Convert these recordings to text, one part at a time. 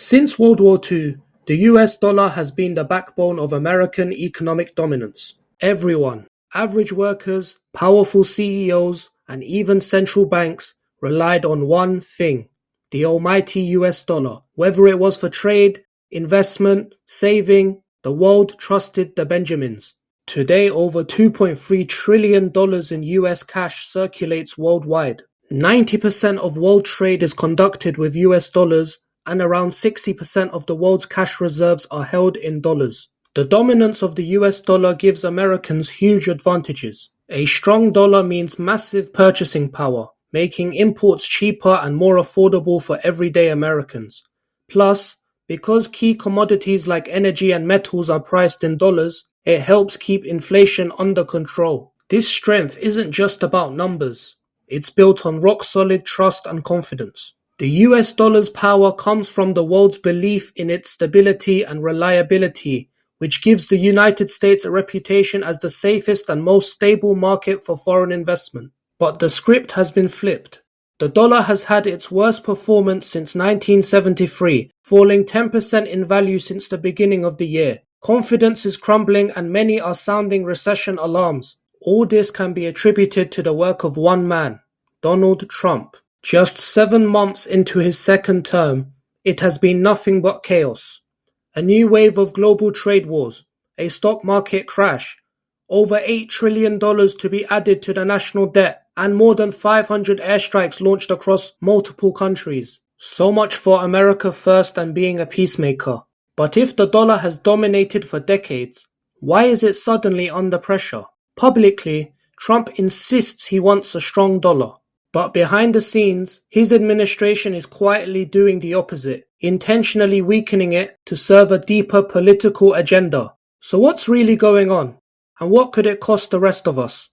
Since World War II, the US dollar has been the backbone of American economic dominance. Everyone, average workers, powerful CEOs, and even central banks relied on one thing, the almighty US dollar. Whether it was for trade, investment, saving, the world trusted the Benjamins. Today, over $2.3 trillion in US cash circulates worldwide. 90% of world trade is conducted with US dollars, and around 60% of the world's cash reserves are held in dollars. The dominance of the US dollar gives Americans huge advantages. A strong dollar means massive purchasing power, making imports cheaper and more affordable for everyday Americans. Plus, because key commodities like energy and metals are priced in dollars, it helps keep inflation under control. This strength isn't just about numbers. It's built on rock-solid trust and confidence. The US dollar's power comes from the world's belief in its stability and reliability, which gives the United States a reputation as the safest and most stable market for foreign investment. But the script has been flipped. The dollar has had its worst performance since 1973, falling 10% in value since the beginning of the year. Confidence is crumbling and many are sounding recession alarms. All this can be attributed to the work of one man, Donald Trump. Just 7 months into his second term, it has been nothing but chaos. A new wave of global trade wars, a stock market crash, over $8 trillion to be added to the national debt, and more than 500 airstrikes launched across multiple countries. So much for America first and being a peacemaker. But if the dollar has dominated for decades, why is it suddenly under pressure? Publicly, Trump insists he wants a strong dollar. But behind the scenes, his administration is quietly doing the opposite, intentionally weakening it to serve a deeper political agenda. So what's really going on? And what could it cost the rest of us?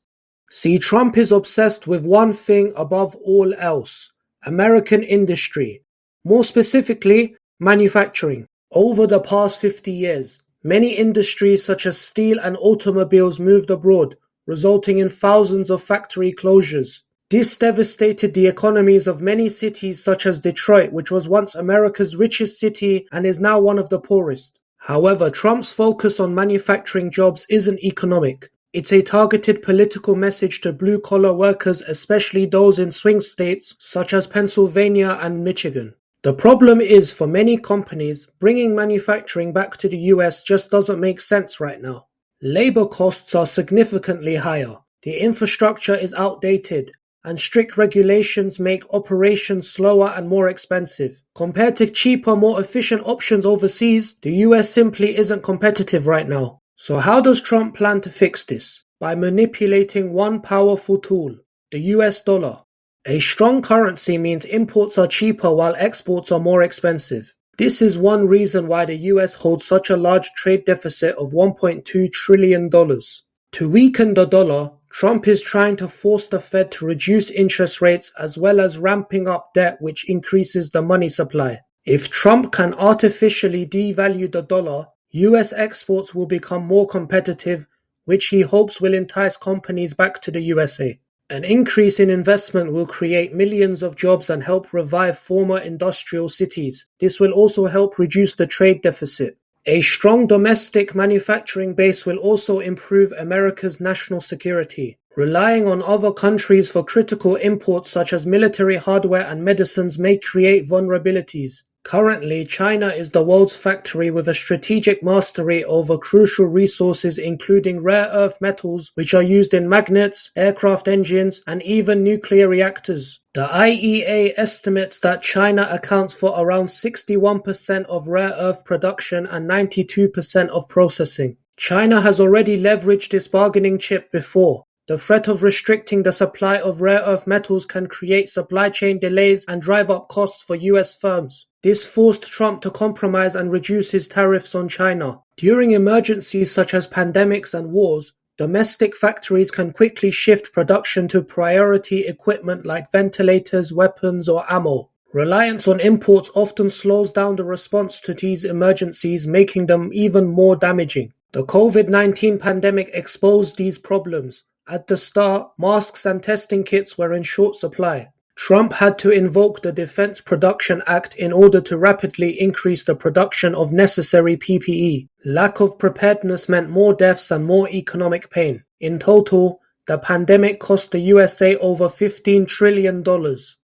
See, Trump is obsessed with one thing above all else: American industry. More specifically, manufacturing. Over the past 50 years, many industries such as steel and automobiles moved abroad, resulting in thousands of factory closures. This devastated the economies of many cities such as Detroit, which was once America's richest city and is now one of the poorest. However, Trump's focus on manufacturing jobs isn't economic. It's a targeted political message to blue-collar workers, especially those in swing states such as Pennsylvania and Michigan. The problem is, for many companies, bringing manufacturing back to the US just doesn't make sense right now. Labor costs are significantly higher, the infrastructure is outdated, and strict regulations make operations slower and more expensive. Compared to cheaper, more efficient options overseas, the US simply isn't competitive right now. So how does Trump plan to fix this? By manipulating one powerful tool, the US dollar. A strong currency means imports are cheaper while exports are more expensive. This is one reason why the US holds such a large trade deficit of $1.2 trillion. To weaken the dollar, Trump is trying to force the Fed to reduce interest rates as well as ramping up debt, which increases the money supply. If Trump can artificially devalue the dollar, US exports will become more competitive, which he hopes will entice companies back to the USA. An increase in investment will create millions of jobs and help revive former industrial cities. This will also help reduce the trade deficit. A strong domestic manufacturing base will also improve America's national security. Relying on other countries for critical imports such as military hardware and medicines may create vulnerabilities. Currently, China is the world's factory with a strategic mastery over crucial resources including rare earth metals, which are used in magnets, aircraft engines, and even nuclear reactors. The IEA estimates that China accounts for around 61% of rare earth production and 92% of processing. China has already leveraged this bargaining chip before. The threat of restricting the supply of rare earth metals can create supply chain delays and drive up costs for US firms. This forced Trump to compromise and reduce his tariffs on China. During emergencies such as pandemics and wars, domestic factories can quickly shift production to priority equipment like ventilators, weapons, or ammo. Reliance on imports often slows down the response to these emergencies, making them even more damaging. The COVID-19 pandemic exposed these problems. At the start, masks and testing kits were in short supply. Trump had to invoke the Defense Production Act in order to rapidly increase the production of necessary PPE. Lack of preparedness meant more deaths and more economic pain. In total, the pandemic cost the USA over $15 trillion.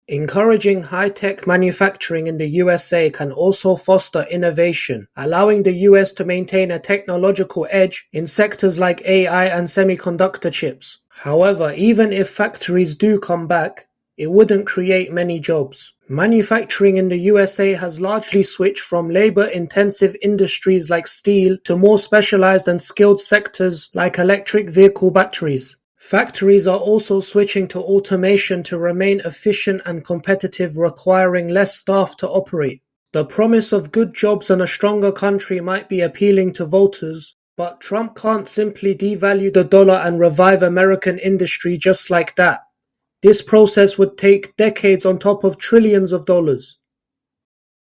Encouraging high-tech manufacturing in the USA can also foster innovation, allowing the US to maintain a technological edge in sectors like AI and semiconductor chips. However, even if factories do come back, it wouldn't create many jobs. Manufacturing in the USA has largely switched from labor-intensive industries like steel to more specialized and skilled sectors like electric vehicle batteries. Factories are also switching to automation to remain efficient and competitive, requiring less staff to operate. The promise of good jobs and a stronger country might be appealing to voters, but Trump can't simply devalue the dollar and revive American industry just like that. This process would take decades on top of trillions of dollars.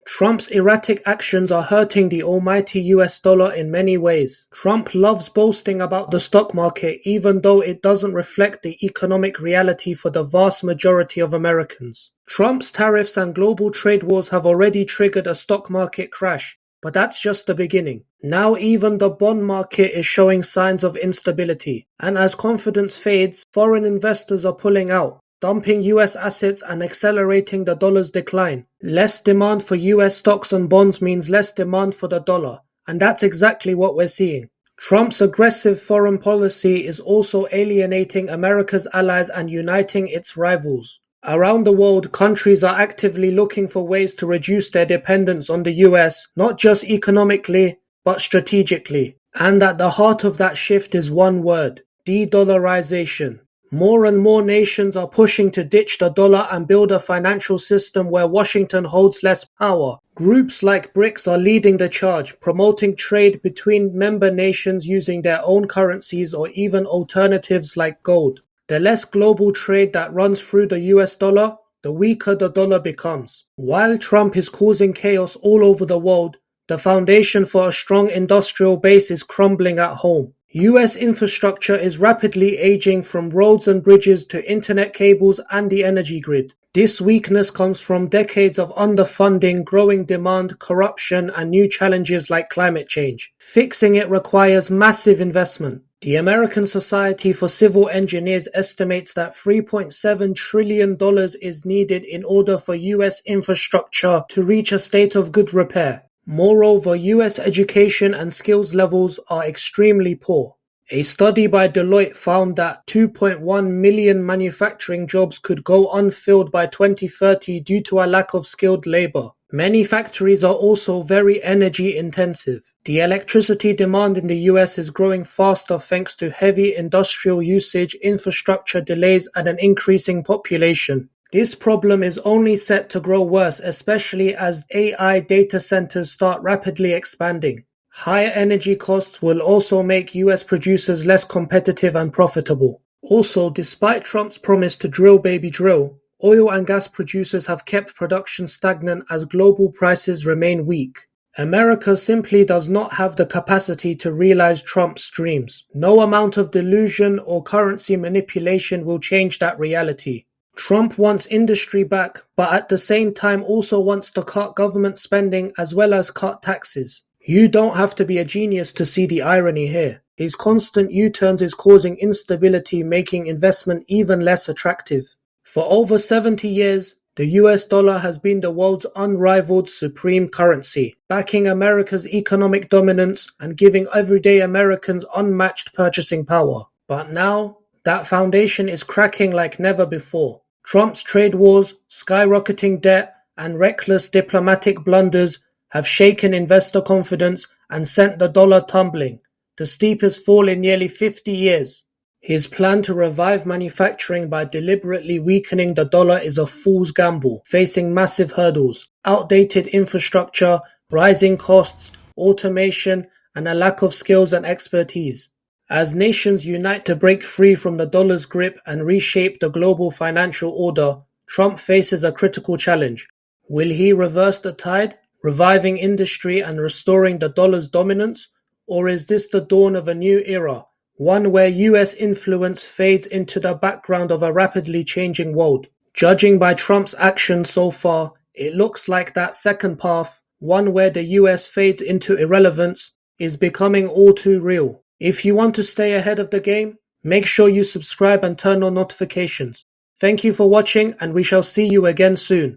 Trump's erratic actions are hurting the almighty US dollar in many ways. Trump loves boasting about the stock market even though it doesn't reflect the economic reality for the vast majority of Americans. Trump's tariffs and global trade wars have already triggered a stock market crash, but that's just the beginning. Now even the bond market is showing signs of instability, and as confidence fades, foreign investors are pulling out, dumping US assets and accelerating the dollar's decline. Less demand for US stocks and bonds means less demand for the dollar, and that's exactly what we're seeing. Trump's aggressive foreign policy is also alienating America's allies and uniting its rivals. Around the world, countries are actively looking for ways to reduce their dependence on the US, not just economically, but strategically. And at the heart of that shift is one word: de-dollarization. More and more nations are pushing to ditch the dollar and build a financial system where Washington holds less power. Groups like BRICS are leading the charge, promoting trade between member nations using their own currencies or even alternatives like gold. The less global trade that runs through the US dollar, the weaker the dollar becomes. While Trump is causing chaos all over the world, the foundation for a strong industrial base is crumbling at home. US infrastructure is rapidly aging, from roads and bridges to internet cables and the energy grid. This weakness comes from decades of underfunding, growing demand, corruption, and new challenges like climate change. Fixing it requires massive investment. The American Society for Civil Engineers estimates that $3.7 trillion is needed in order for US infrastructure to reach a state of good repair. Moreover, US education and skills levels are extremely poor. A study by Deloitte found that 2.1 million manufacturing jobs could go unfilled by 2030 due to a lack of skilled labor. Many factories are also very energy intensive. The electricity demand in the US is growing faster thanks to heavy industrial usage, infrastructure delays, and an increasing population. This problem is only set to grow worse, especially as AI data centers start rapidly expanding. Higher energy costs will also make US producers less competitive and profitable. Also, despite Trump's promise to drill baby drill, oil and gas producers have kept production stagnant as global prices remain weak. America simply does not have the capacity to realize Trump's dreams. No amount of delusion or currency manipulation will change that reality. Trump wants industry back, but at the same time also wants to cut government spending as well as cut taxes. You don't have to be a genius to see the irony here. His constant U-turns is causing instability, making investment even less attractive. For over 70 years, the US dollar has been the world's unrivaled supreme currency, backing America's economic dominance and giving everyday Americans unmatched purchasing power. But now, that foundation is cracking like never before. Trump's trade wars, skyrocketing debt, and reckless diplomatic blunders have shaken investor confidence and sent the dollar tumbling, the steepest fall in nearly 50 years. His plan to revive manufacturing by deliberately weakening the dollar is a fool's gamble, facing massive hurdles: outdated infrastructure, rising costs, automation, and a lack of skills and expertise. As nations unite to break free from the dollar's grip and reshape the global financial order, Trump faces a critical challenge. Will he reverse the tide, reviving industry and restoring the dollar's dominance? Or is this the dawn of a new era, one where US influence fades into the background of a rapidly changing world? Judging by Trump's actions so far, it looks like that second path, one where the US fades into irrelevance, is becoming all too real. If you want to stay ahead of the game, make sure you subscribe and turn on notifications. Thank you for watching, and we shall see you again soon.